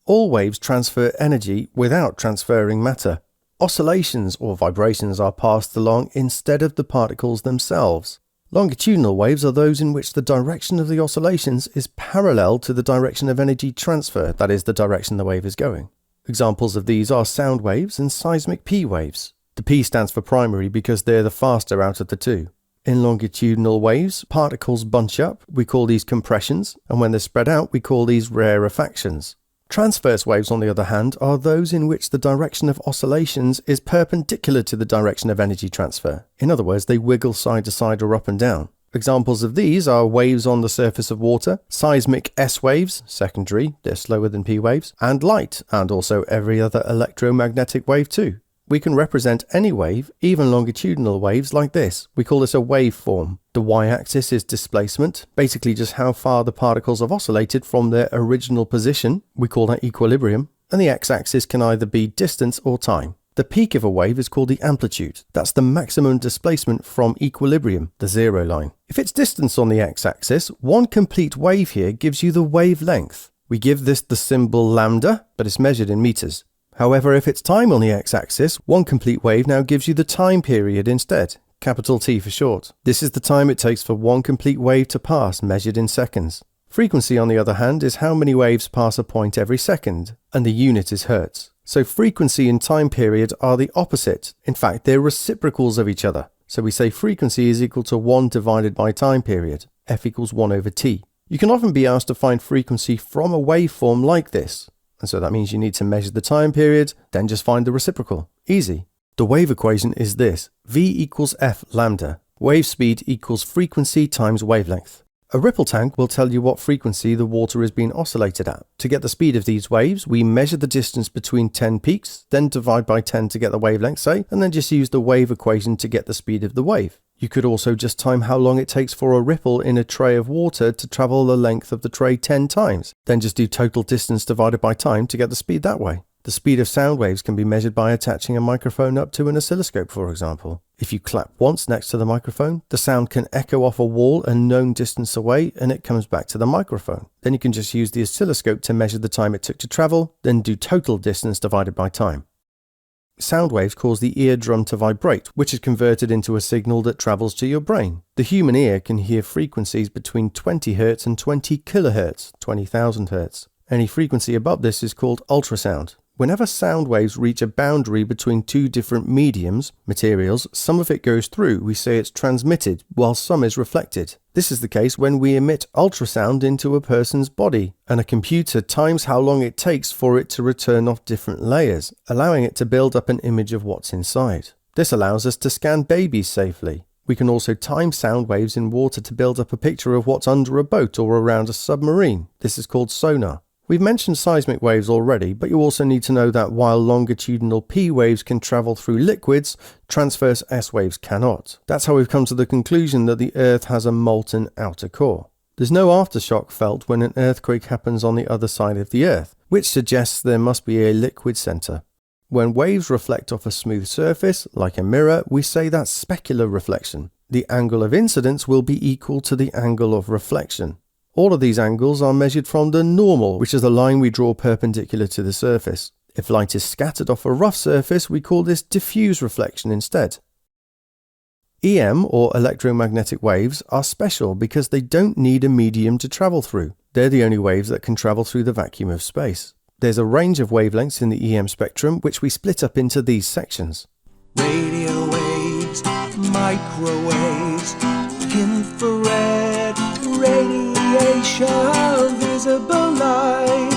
All waves transfer energy without transferring matter. Oscillations or vibrations are passed along instead of the particles themselves. Longitudinal waves are those in which the direction of the oscillations is parallel to the direction of energy transfer, that is, the direction the wave is going. Examples of these are sound waves and seismic P waves. The P stands for primary because they're the faster out of the two. In longitudinal waves, particles bunch up, we call these compressions, and when they're spread out, we call these rarefactions. Transverse waves, on the other hand, are those in which the direction of oscillations is perpendicular to the direction of energy transfer. In other words, they wiggle side to side or up and down. Examples of these are waves on the surface of water, seismic S waves, secondary, they're slower than P waves, and light, and also every other electromagnetic wave too. We can represent any wave, even longitudinal waves, like this. We call this a waveform. The y-axis is displacement, basically just how far the particles have oscillated from their original position. We call that equilibrium. And the x-axis can either be distance or time. The peak of a wave is called the amplitude. That's the maximum displacement from equilibrium, the zero line. If it's distance on the x-axis, one complete wave here gives you the wavelength. We give this the symbol lambda, but it's measured in meters. However, if it's time on the x-axis, one complete wave now gives you the time period instead, capital T for short. This is the time it takes for one complete wave to pass, measured in seconds. Frequency, on the other hand, is how many waves pass a point every second, and the unit is hertz. So frequency and time period are the opposite. In fact, they're reciprocals of each other. So we say frequency is equal to 1 divided by time period, f equals 1 over t. You can often be asked to find frequency from a waveform like this. And so that means you need to measure the time period, then just find the reciprocal. Easy. The wave equation is this: v equals f lambda. Wave speed equals frequency times wavelength. A ripple tank will tell you what frequency the water is being oscillated at. To get the speed of these waves, we measure the distance between 10 peaks, then divide by 10 to get the wavelength, say, and then just use the wave equation to get the speed of the wave. You could also just time how long it takes for a ripple in a tray of water to travel the length of the tray 10 times. Then just do total distance divided by time to get the speed that way. The speed of sound waves can be measured by attaching a microphone up to an oscilloscope, for example. If you clap once next to the microphone, the sound can echo off a wall a known distance away and it comes back to the microphone. Then you can just use the oscilloscope to measure the time it took to travel, then do total distance divided by time. Sound waves cause the eardrum to vibrate, which is converted into a signal that travels to your brain. The human ear can hear frequencies between 20 Hz and 20 kHz, 20,000 Hz. Any frequency above this is called ultrasound. Whenever sound waves reach a boundary between two different materials, some of it goes through. We say it's transmitted, while some is reflected. This is the case when we emit ultrasound into a person's body, and a computer times how long it takes for it to return off different layers, allowing it to build up an image of what's inside. This allows us to scan babies safely. We can also time sound waves in water to build up a picture of what's under a boat or around a submarine. This is called sonar. We've mentioned seismic waves already, but you also need to know that while longitudinal P waves can travel through liquids, transverse S waves cannot. That's how we've come to the conclusion that the Earth has a molten outer core. There's no aftershock felt when an earthquake happens on the other side of the Earth, which suggests there must be a liquid center. When waves reflect off a smooth surface, like a mirror, we say that's specular reflection. The angle of incidence will be equal to the angle of reflection. All of these angles are measured from the normal, which is the line we draw perpendicular to the surface. If light is scattered off a rough surface, we call this diffuse reflection instead. EM, or electromagnetic waves, are special because they don't need a medium to travel through. They're the only waves that can travel through the vacuum of space. There's a range of wavelengths in the EM spectrum, which we split up into these sections. Radio waves, microwaves, infrared, radiation, visible light,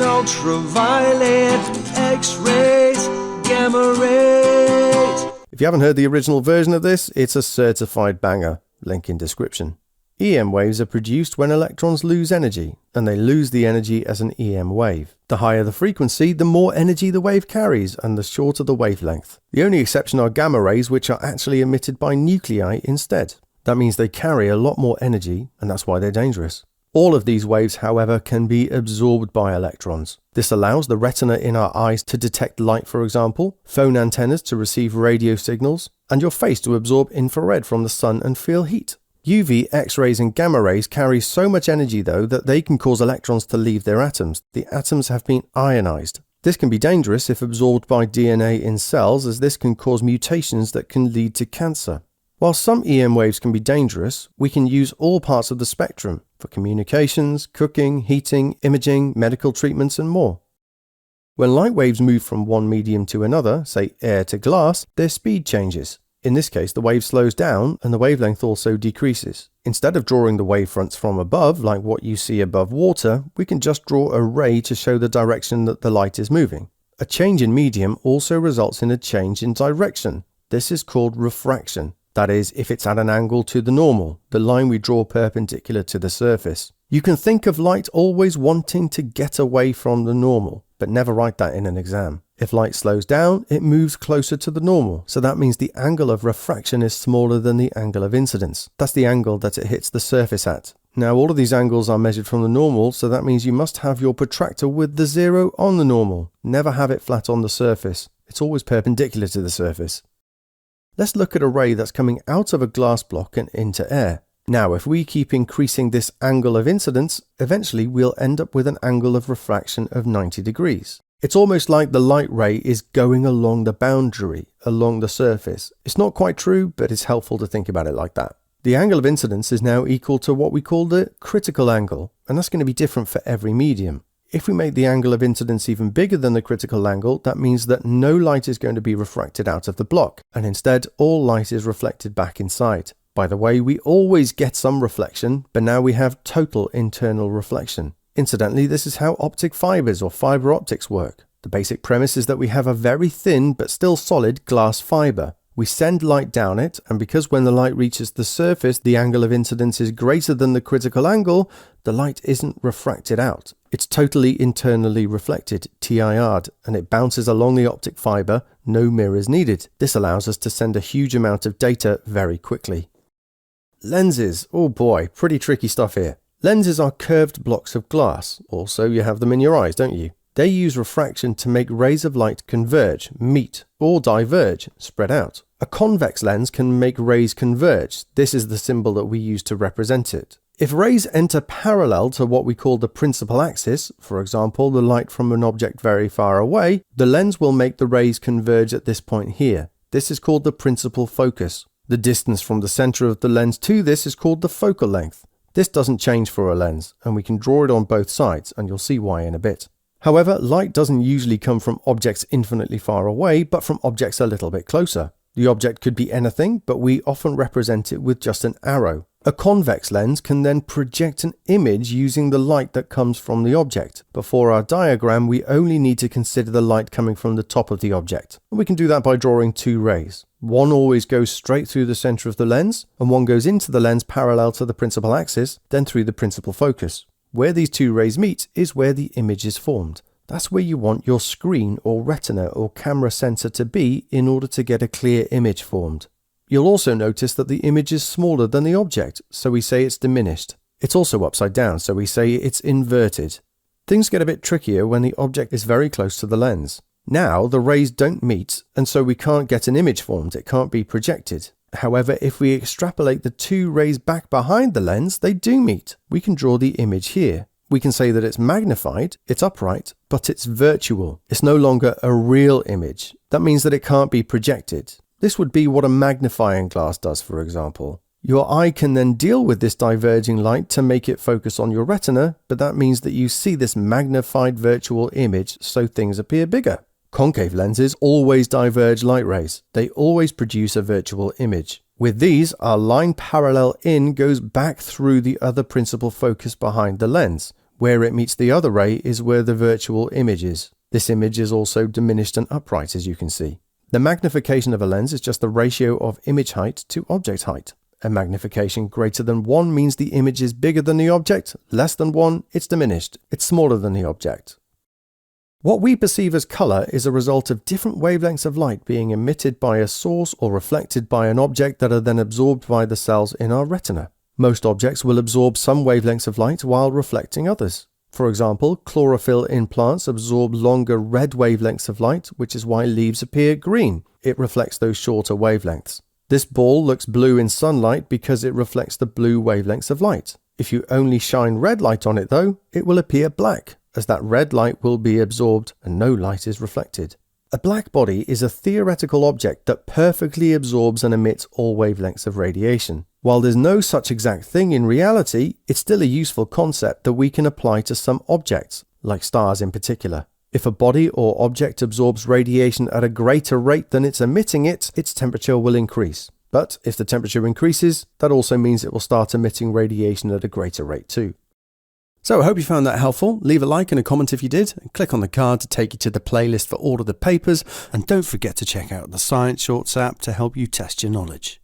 ultraviolet, X-rays, gamma rays. If you haven't heard the original version of this, it's a certified banger. Link in description. EM waves are produced when electrons lose energy, and they lose the energy as an EM wave. The higher the frequency, the more energy the wave carries, and the shorter the wavelength. The only exception are gamma rays, which are actually emitted by nuclei instead. That means they carry a lot more energy, and that's why they're dangerous. All of these waves, however, can be absorbed by electrons. This allows the retina in our eyes to detect light, for example, phone antennas to receive radio signals, and your face to absorb infrared from the sun and feel heat. UV, X-rays and gamma rays carry so much energy though that they can cause electrons to leave their atoms. The atoms have been ionized. This can be dangerous if absorbed by DNA in cells, as this can cause mutations that can lead to cancer. While some EM waves can be dangerous, we can use all parts of the spectrum for communications, cooking, heating, imaging, medical treatments and more. When light waves move from one medium to another, say air to glass, their speed changes. In this case, the wave slows down and the wavelength also decreases. Instead of drawing the wavefronts from above, like what you see above water, we can just draw a ray to show the direction that the light is moving. A change in medium also results in a change in direction. This is called refraction. That is, if it's at an angle to the normal, the line we draw perpendicular to the surface. You can think of light always wanting to get away from the normal, but never write that in an exam. If light slows down, it moves closer to the normal, so that means the angle of refraction is smaller than the angle of incidence. That's the angle that it hits the surface at. Now all of these angles are measured from the normal, so that means you must have your protractor with the zero on the normal. Never have it flat on the surface. It's always perpendicular to the surface. Let's look at a ray that's coming out of a glass block and into air. Now, if we keep increasing this angle of incidence, eventually we'll end up with an angle of refraction of 90 degrees. It's almost like the light ray is going along the boundary, along the surface. It's not quite true, but it's helpful to think about it like that. The angle of incidence is now equal to what we call the critical angle, and that's going to be different for every medium. If we make the angle of incidence even bigger than the critical angle, that means that no light is going to be refracted out of the block, and instead all light is reflected back inside. By the way, we always get some reflection, but now we have total internal reflection. Incidentally, this is how optic fibers or fiber optics work. The basic premise is that we have a very thin but still solid glass fiber. We send light down it, and because when the light reaches the surface, the angle of incidence is greater than the critical angle, the light isn't refracted out. It's totally internally reflected, TIR'd, and it bounces along the optic fiber, no mirrors needed. This allows us to send a huge amount of data very quickly. Lenses, oh boy, pretty tricky stuff here. Lenses are curved blocks of glass, also you have them in your eyes, don't you? They use refraction to make rays of light converge, meet, or diverge, spread out. A convex lens can make rays converge. This is the symbol that we use to represent it. If rays enter parallel to what we call the principal axis, for example, the light from an object very far away, the lens will make the rays converge at this point here. This is called the principal focus. The distance from the center of the lens to this is called the focal length. This doesn't change for a lens, and we can draw it on both sides, and you'll see why in a bit. However, light doesn't usually come from objects infinitely far away, but from objects a little bit closer. The object could be anything, but we often represent it with just an arrow. A convex lens can then project an image using the light that comes from the object. But for our diagram, we only need to consider the light coming from the top of the object. And we can do that by drawing two rays. One always goes straight through the center of the lens, and one goes into the lens parallel to the principal axis, then through the principal focus. Where these two rays meet is where the image is formed. That's where you want your screen or retina or camera sensor to be in order to get a clear image formed. You'll also notice that the image is smaller than the object, so we say it's diminished. It's also upside down, so we say it's inverted. Things get a bit trickier when the object is very close to the lens. Now, the rays don't meet, and so we can't get an image formed, it can't be projected. However, if we extrapolate the two rays back behind the lens, they do meet. We can draw the image here. We can say that it's magnified, it's upright, but it's virtual. It's no longer a real image. That means that it can't be projected. This would be what a magnifying glass does, for example. Your eye can then deal with this diverging light to make it focus on your retina, but that means that you see this magnified virtual image, so things appear bigger. Concave lenses always diverge light rays. They always produce a virtual image. With these, our line parallel in goes back through the other principal focus behind the lens. Where it meets the other ray is where the virtual image is. This image is also diminished and upright, as you can see. The magnification of a lens is just the ratio of image height to object height. A magnification greater than 1 means the image is bigger than the object. Less than 1, it's diminished. It's smaller than the object. What we perceive as colour is a result of different wavelengths of light being emitted by a source or reflected by an object that are then absorbed by the cells in our retina. Most objects will absorb some wavelengths of light while reflecting others. For example, chlorophyll in plants absorb longer red wavelengths of light, which is why leaves appear green. It reflects those shorter wavelengths. This ball looks blue in sunlight because it reflects the blue wavelengths of light. If you only shine red light on it though, it will appear black, as that red light will be absorbed and no light is reflected. A blackbody is a theoretical object that perfectly absorbs and emits all wavelengths of radiation. While there's no such exact thing in reality, it's still a useful concept that we can apply to some objects, like stars in particular. If a body or object absorbs radiation at a greater rate than it's emitting it, its temperature will increase. But if the temperature increases, that also means it will start emitting radiation at a greater rate too. So I hope you found that helpful. Leave a like and a comment if you did, and click on the card to take you to the playlist for all of the papers, and don't forget to check out the Science Shorts app to help you test your knowledge.